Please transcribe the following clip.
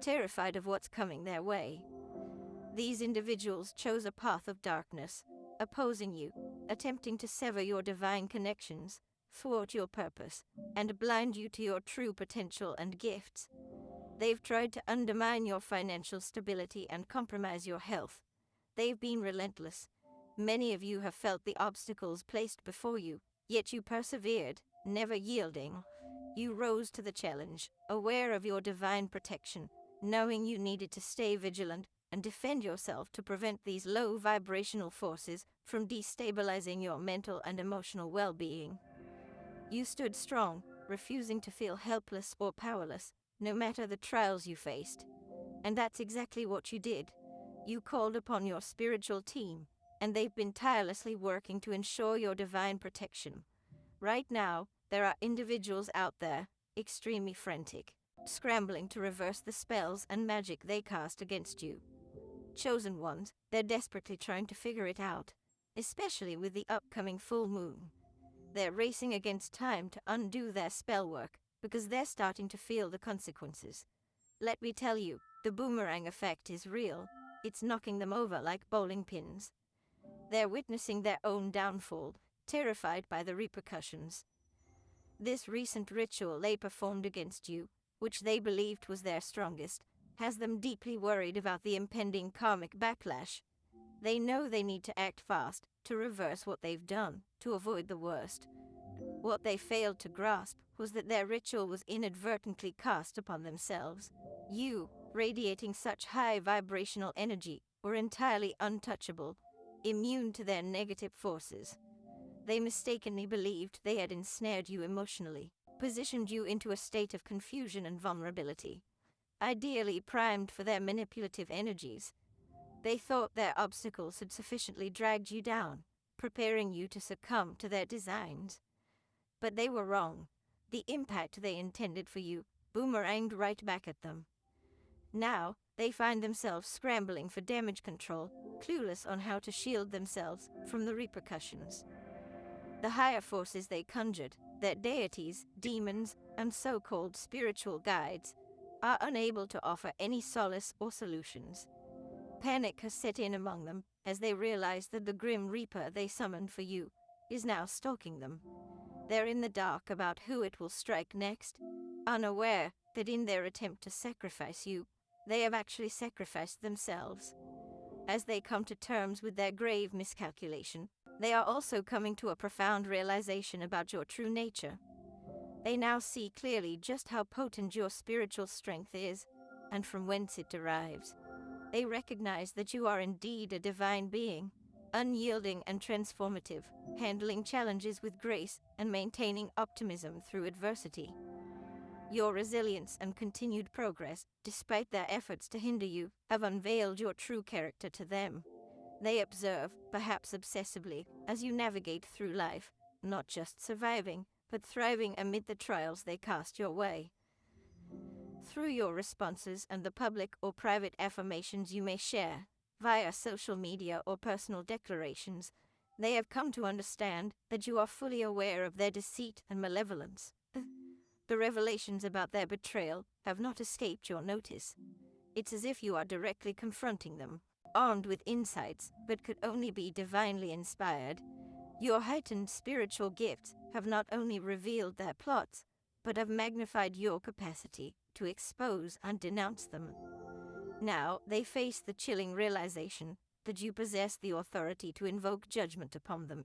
terrified of what's coming their way. These individuals chose a path of darkness, opposing you, attempting to sever your divine connections, thwart your purpose, and blind you to your true potential and gifts. They've tried to undermine your financial stability and compromise your health. They've been relentless. Many of you have felt the obstacles placed before you, yet you persevered, never yielding. You rose to the challenge, aware of your divine protection, knowing you needed to stay vigilant and defend yourself to prevent these low vibrational forces from destabilizing your mental and emotional well-being. You stood strong, refusing to feel helpless or powerless, no matter the trials you faced. And that's exactly what you did. You called upon your spiritual team, and they've been tirelessly working to ensure your divine protection. Right now, there are individuals out there, extremely frantic, scrambling to reverse the spells and magic they cast against you. Chosen ones, they're desperately trying to figure it out, especially with the upcoming full moon. They're racing against time to undo their spell work, because they're starting to feel the consequences. Let me tell you, the boomerang effect is real. It's knocking them over like bowling pins. They're witnessing their own downfall, terrified by the repercussions. This recent ritual they performed against you, which they believed was their strongest, has them deeply worried about the impending karmic backlash. They know they need to act fast to reverse what they've done, to avoid the worst. What they failed to grasp was that their ritual was inadvertently cast upon themselves. You, radiating such high vibrational energy, were entirely untouchable, immune to their negative forces. They mistakenly believed they had ensnared you emotionally, positioned you into a state of confusion and vulnerability, ideally primed for their manipulative energies. They thought their obstacles had sufficiently dragged you down, preparing you to succumb to their designs. But they were wrong. The impact they intended for you boomeranged right back at them. Now, they find themselves scrambling for damage control, clueless on how to shield themselves from the repercussions. The higher forces they conjured, their deities, demons, and so-called spiritual guides, are unable to offer any solace or solutions. Panic has set in among them as they realize that the grim reaper they summoned for you is now stalking them. They're in the dark about who it will strike next, unaware that in their attempt to sacrifice you, they have actually sacrificed themselves. As they come to terms with their grave miscalculation, they are also coming to a profound realization about your true nature. They now see clearly just how potent your spiritual strength is, and from whence it derives. They recognize that you are indeed a divine being, unyielding and transformative, handling challenges with grace and maintaining optimism through adversity. Your resilience and continued progress, despite their efforts to hinder you, have unveiled your true character to them. They observe, perhaps obsessively, as you navigate through life, not just surviving, but thriving amid the trials they cast your way. Through your responses and the public or private affirmations you may share, via social media or personal declarations, they have come to understand that you are fully aware of their deceit and malevolence. The revelations about their betrayal have not escaped your notice. It's as if you are directly confronting them, armed with insights, but could only be divinely inspired. Your heightened spiritual gifts have not only revealed their plots, but have magnified your capacity to expose and denounce them. Now they face the chilling realization that you possess the authority to invoke judgment upon them